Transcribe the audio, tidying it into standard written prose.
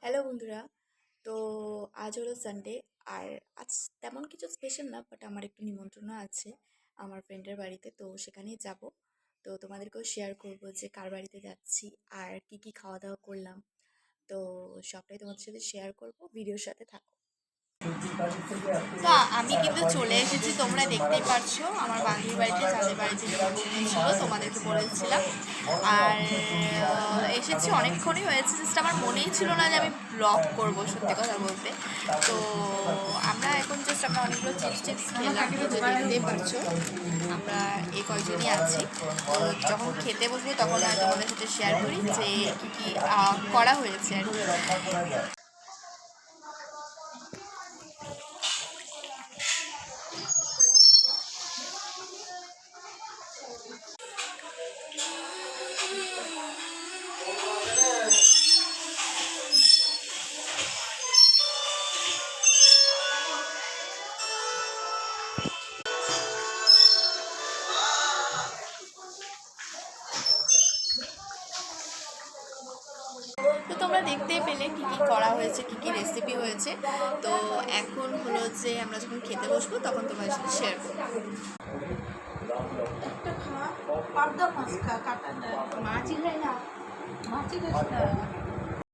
Hello বন্ধুরা। তো আজ হলো সানডে। আর আজ তেমন কিছু স্পেশাল না, বাট আমার একটু নিমন্ত্রণ আছে আমার ফ্রেন্ডের বাড়িতে, তো সেখানেই যাব। তো তোমাদেরকেও শেয়ার করব যে কার বাড়িতে যাচ্ছি আর কি কি খাওয়া দাওয়া করলাম। তো সবটাই তোমাদের সাথে শেয়ার করব, ভিডিওর সাথে থাকো। তো আমি কিন্তু চলে এসেছি, তোমরা দেখতেই পাচ্ছো আমার বান্ধবীর বাড়িতে, যাদের বাড়িতে নিমন্ত্রণ ছিল তোমাদেরকে বলেছিলাম। আর এসেছি অনেকক্ষণই হয়েছে, জাস্ট আমার মনেই ছিল না যে আমি ব্লগ করবো, সত্যি কথা বলতে। তো আমরা অনেকগুলো চিপস টিপস খেলাম, তো যদি দেখতেই পাচ্ছো আমরা এই কয়েকজনই আছি। তো যখন খেতে বসবো তখন আমি তোমাদের সাথে শেয়ার করি যে কী কী করা হয়েছে আর কি। তো তোমরা দেখতেই পেলে কী কী করা হয়েছে, কী কী রেসিপি হয়েছে। তো এখন হলো যে আমরা যখন খেতে বসবো তখন তোমাদের সাথে শেয়ার করবো। একটা খা পাবদা মাছ খা কাটা মাছই খাই না মাছই খাস না